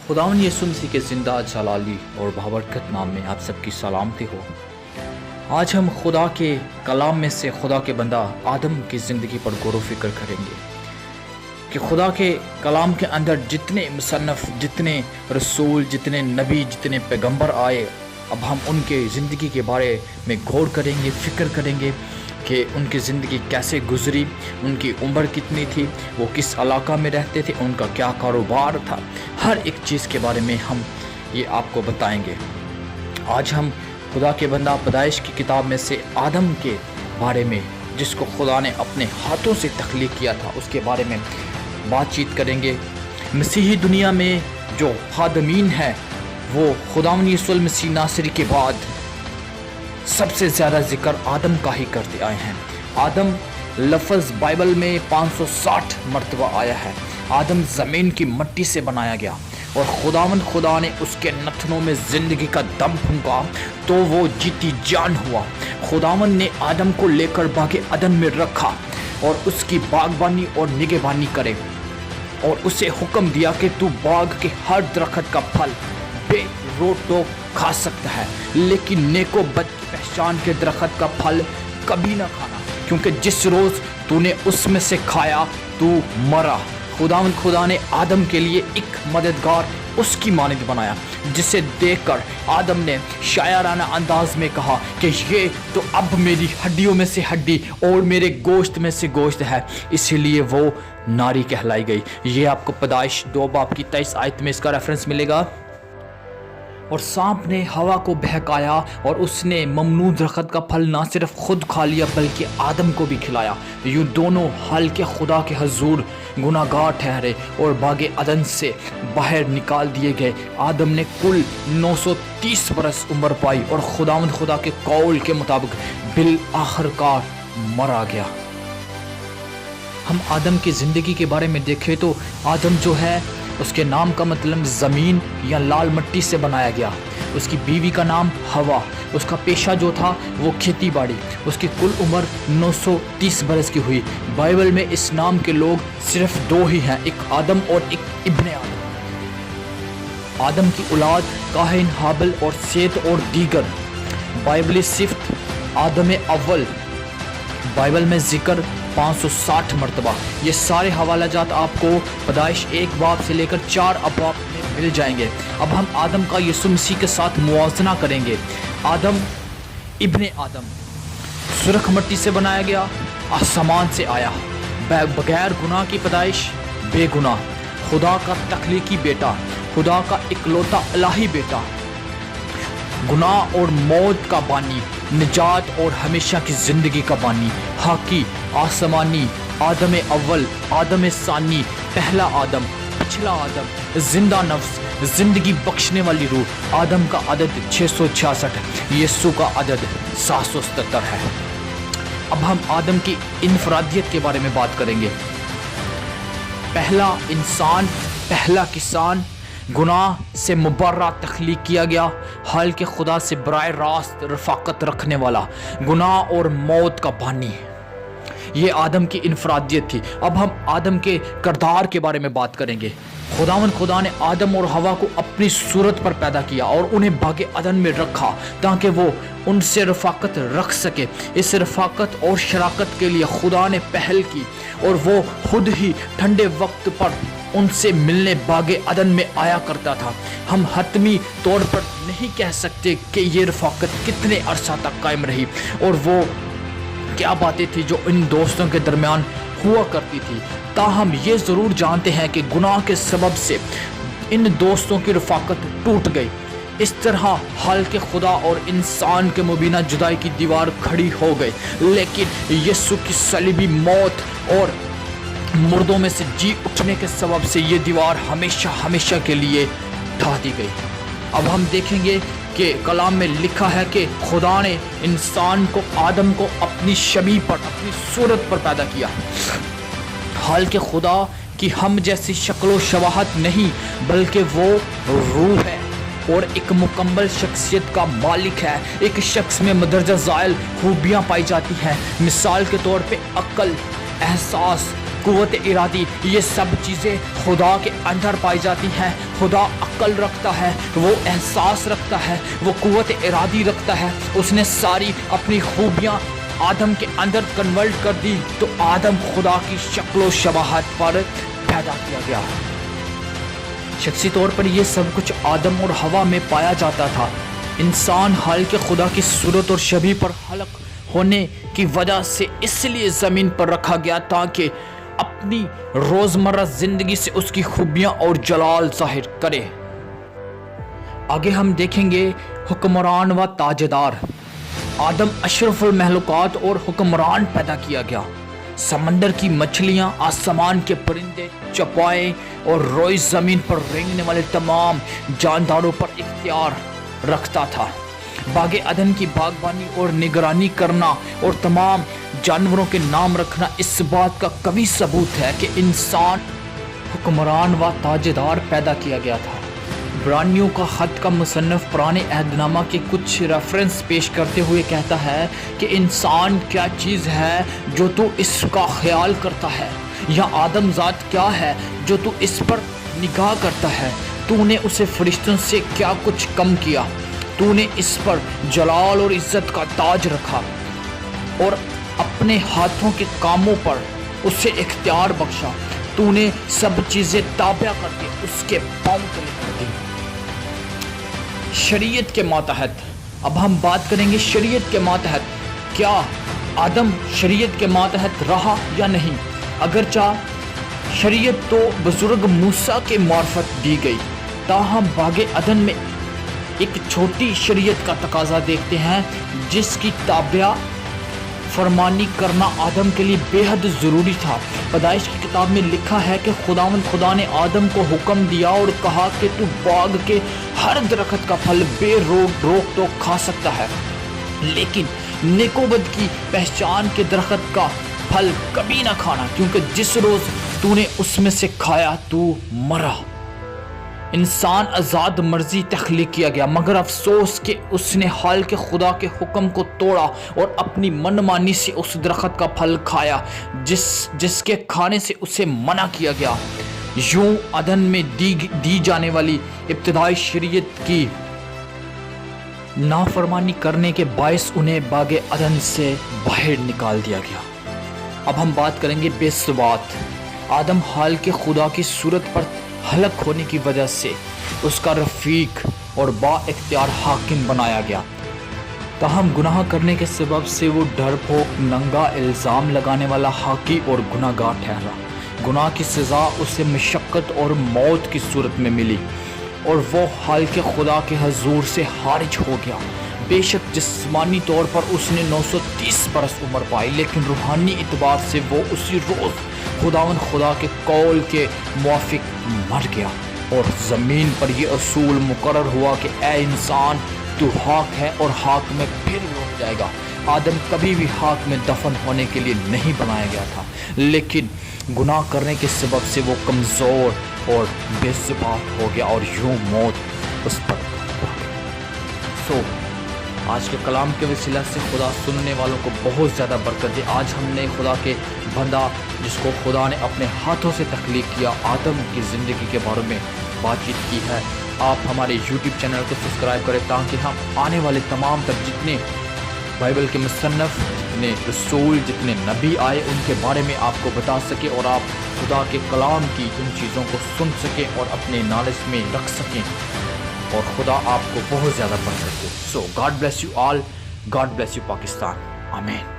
खुदावन यीशु मसीह के ज़िंदा जलाली और बाबरकत नाम में आप सबकी सलामती हो। आज हम खुदा के कलाम में से खुदा के बंदा आदम की ज़िंदगी पर गौर व फिक्र करेंगे कि खुदा के कलाम के अंदर जितने मुसन्नफ़, जितने रसूल, जितने नबी, जितने पैगंबर आए, अब हम उनके ज़िंदगी के बारे में गौर करेंगे, फ़िक्र करेंगे कि उनकी ज़िंदगी कैसे गुजरी, उनकी उम्र कितनी थी, वो किस इलाका में रहते थे, उनका क्या कारोबार था। हर एक चीज़ के बारे में हम ये आपको बताएंगे। आज हम खुदा के बंदा पैदाइश की किताब में से आदम के बारे में, जिसको खुदा ने अपने हाथों से तख्लीक किया था, उसके बारे में बातचीत करेंगे। मसीही दुनिया में जो खादमीन है वो खुदावंद यीशु मसीह नासरी के बाद सबसे ज़्यादा जिक्र आदम का ही करते आए हैं। आदम लफ्ज़ बाइबल में 560 मरतबा आया है। आदम ज़मीन की मिट्टी से बनाया गया और खुदा ने उसके नथनों में ज़िंदगी का दम फूंका तो वो जीती जान हुआ। खुदावंद ने आदम को लेकर बागे अदन में रखा और उसकी बागबानी और निगहबानी करे और उसे हुक्म दिया कि तू बाग के हर दरख्त का फल बेरोक खा सकता है, लेकिन नेको बद पहचान के दरख्त का फल कभी ना खाना, क्योंकि जिस रोज़ तूने उसमें से खाया तू मरा। खुदा ने आदम के लिए एक मददगार उसकी मानद बनाया, जिसे देखकर आदम ने शायराना अंदाज में कहा कि ये तो अब मेरी हड्डियों में से हड्डी और मेरे गोश्त में से गोश्त है, इसीलिए वो नारी कहलाई गई। ये आपको पैदाइश 2 बाब की 23 आयत में इसका रेफरेंस मिलेगा। और सांप ने हवा को बहकाया और उसने ममनू दरख्त का फल ना सिर्फ खुद खा लिया बल्कि आदम को भी खिलाया। यूँ दोनों हाल के खुदा के हजूर गुनाहगार ठहरे और बागे अदन से बाहर निकाल दिए गए। आदम ने कुल 930 बरस उम्र पाई और खुदा के कौल के मुताबिक बिल आखिरकार मरा गया। हम आदम की ज़िंदगी के बारे में देखें तो आदम जो है उसके नाम का मतलब ज़मीन या लाल मिट्टी से बनाया गया। उसकी बीवी का नाम हवा, उसका पेशा जो था वो खेती बाड़ी। उसकी कुल उम्र 930 बरस की हुई। बाइबल में इस नाम के लोग सिर्फ 2 ही हैं, एक आदम और एक इब्ने आदम। आदम की औलाद काहिन, हाबिल और सेत और दीगर। बाइबली सिफ्त आदम अव्वल बाइबल में जिक्र 560 मरतबा। ये सारे हवाला जात आपको पैदाइश 1 बाब से लेकर 4 अबाब में मिल जाएंगे। अब हम आदम का यीशु मसीह के साथ मुआवजना करेंगे। आदम इब्ने आदम सुरख मिट्टी से बनाया गया, आसमान से आया, बगैर गुनाह की पैदाइश, बेगुनाह, खुदा का तख्लीकी बेटा, खुदा का इकलौता इलाही बेटा, गुनाह और मौत का बानी, निजात और हमेशा की ज़िंदगी का बानी, हाकी, आसमानी, आदम अव्वल, आदम सानी, पहला आदम, पिछला आदम, जिंदा नफ्स, ज़िंदगी बख्शने वाली रूह। आदम का अदद 666, यीशु का अदद 777 है। अब हम आदम की इनफरादियत के बारे में बात करेंगे। पहला इंसान, पहला किसान, गुनाह से मुबर्रा तख्लीक किया गया, हाल के खुदा से बराए रास्त रफ़ाकत रखने वाला, गुनाह और मौत का बानी। ये आदम की इनफरादियत थी। अब हम आदम के किरदार के बारे में बात करेंगे। खुदा ने आदम और हवा को अपनी सूरत पर पैदा किया और उन्हें बागे अदन में रखा ताकि वो उनसे रफ़ाकत रख सके। इस रफ़ाकत और शराकत के लिए खुदा ने पहल की और वो खुद ही ठंडे वक्त पर उनसे मिलने बागे अदन में आया करता था। हम हतमी तौर पर नहीं कह सकते कि ये रफ़ाकत कितने अरसा तक कायम रही और वो क्या बातें थी जो इन दोस्तों के दरमियान हुआ करती थी। ताहम ये ज़रूर जानते हैं कि गुनाह के सबब से इन दोस्तों की रफ़ाकत टूट गई। इस तरह हाल के खुदा और इंसान के मुबीना जुदाई की दीवार खड़ी हो गई, लेकिन यीशु की सलीबी मौत और मुर्दों में से जी उठने के सबब से ये दीवार हमेशा के लिए ढा दी गई। अब हम देखेंगे कि कलाम में लिखा है कि खुदा ने इंसान को, आदम को अपनी शबीह पर, अपनी सूरत पर पैदा किया। हाल के खुदा की हम जैसी शक्लो शबाहत नहीं, बल्कि वो रूह है और एक मुकम्मल शख्सियत का मालिक है। एक शख्स में मदरजा ज़ायल खूबियाँ पाई जाती हैं। मिसाल के तौर पे अक्ल, एहसास, कुव्वत इरादी, ये सब चीज़ें खुदा के अंदर पाई जाती हैं। खुदा अक्ल रखता है, वो एहसास रखता है, वो कुव्वत इरादी रखता है। उसने सारी अपनी खूबियाँ आदम के अंदर कन्वर्ट कर दी, तो आदम खुदा की शक्ल शबाहत पर पैदा किया गया। शख्सी तौर पर यह सब कुछ आदम और हवा में पाया जाता था। इंसान हाल के खुदा की सूरत और शबीह पर खलक होने की वजह से इसलिए ज़मीन पर रखा गया ताकि अपनी रोज़मर्रा ज़िंदगी से उसकी खूबियाँ और जलाल ज़ाहिर करे। आगे हम देखेंगे हुक्मरान व ताजदार। आदम अशरफुल महलूकात और हुक्मरान पैदा किया गया। समंदर की मछलियाँ, आसमान के परिंदे, चौपाए और रोई ज़मीन पर रेंगने वाले तमाम जानदारों पर इख्तियार रखता था। बागे अदन की बागबानी और निगरानी करना और तमाम जानवरों के नाम रखना इस बात का कवी सबूत है कि इंसान हुक्मरान व ताजदार पैदा किया गया था। इब्रानियों का ख़त का मुसन्निफ पुराने अहदनामा के कुछ रेफरेंस पेश करते हुए कहता है कि इंसान क्या चीज़ है जो तू इसका ख्याल करता है, या आदम ज़ात क्या है जो तू इस पर निगाह करता है। तूने उसे फरिश्तों से क्या कुछ कम किया, तूने इस पर जलाल और इज्जत का ताज रखा और अपने हाथों के कामों पर उसे इख्तियार बख्शा। तूने सब चीज़ें ताबा करके उसके पाँव तले कर दी। शरीयत के मातहत अब हम बात करेंगे। शरीयत के मातहत क्या आदम शरीयत के मातहत रहा या नहीं? अगरचा शरीयत तो बुजुर्ग मूसा के मार्फत दी गई, ताहम बागे अदन में एक छोटी शरीयत का तकाजा देखते हैं जिसकी ताबा फरमानी करना आदम के लिए बेहद ज़रूरी था। पैदाइश की किताब में लिखा है कि खुदा ने आदम को हुक्म दिया और कहा कि तू बाग के हर दरख्त का फल रोक टोक खा सकता है, लेकिन नेकोबद की पहचान के दरख्त का फल कभी ना खाना, क्योंकि जिस रोज़ तूने उसमें से खाया तू मरा। इंसान आज़ाद मर्जी तख्लीक किया गया, मगर अफसोस कि उसने हाल के खुदा के हुक्म को तोड़ा और अपनी मनमानी से उस दरख्त का फल खाया जिसके खाने से उसे मना किया गया। यूं अदन में दी जाने वाली इब्तिदाई शरीयत की नाफरमानी करने के बायस उन्हें बागे अदन से बाहर निकाल दिया गया। अब हम बात करेंगे बेसवात। आदम हाल के खुदा की सूरत पर हलक होने की वजह से उसका रफ़ीक और बाइख्तियार हाकिम बनाया गया, ताहम गुनाह करने के सबब से वो डरपोक, नंगा, इल्ज़ाम लगाने वाला हाकी और गुनाहगार ठहरा। गुनाह की सज़ा उसे मशक्क़त और मौत की सूरत में मिली और वो हाल के खुदा के हजूर से खारिज हो गया। बेशक जिस्मानी तौर पर उसने 930 बरस उम्र पाई, लेकिन रूहानी इतबार से वो उसी रोज़ खुदा के कौल के मुआफिक मर गया और ज़मीन पर यह असूल मुकर्रर हुआ कि ए इंसान, तू हाक है और हाक में फिर लौट जाएगा। आदम कभी भी हाक में दफन होने के लिए नहीं बनाया गया था, लेकिन गुनाह करने के सबब से वो कमज़ोर और बेज़बात हो गया और यूं मौत उस पर आज के कलाम के वसीला से खुदा सुनने वालों को बहुत ज़्यादा बरकत दे। आज हमने खुदा के बंदा जिसको खुदा ने अपने हाथों से तख्लीक किया, आदम की ज़िंदगी के बारे में बातचीत की है। आप हमारे YouTube चैनल को सब्सक्राइब करें ताकि हम आने वाले तमाम तक जितने बाइबल के मुसन्नफ़, जितने रसूल, जितने नबी आए उनके बारे में आपको बता सकें और आप खुदा के कलाम की उन चीज़ों को सुन सकें और अपने नॉलेज में रख सकें और खुदा आपको बहुत ज़्यादा बरकत दे। So God bless you all, God bless you Pakistan, आमीन।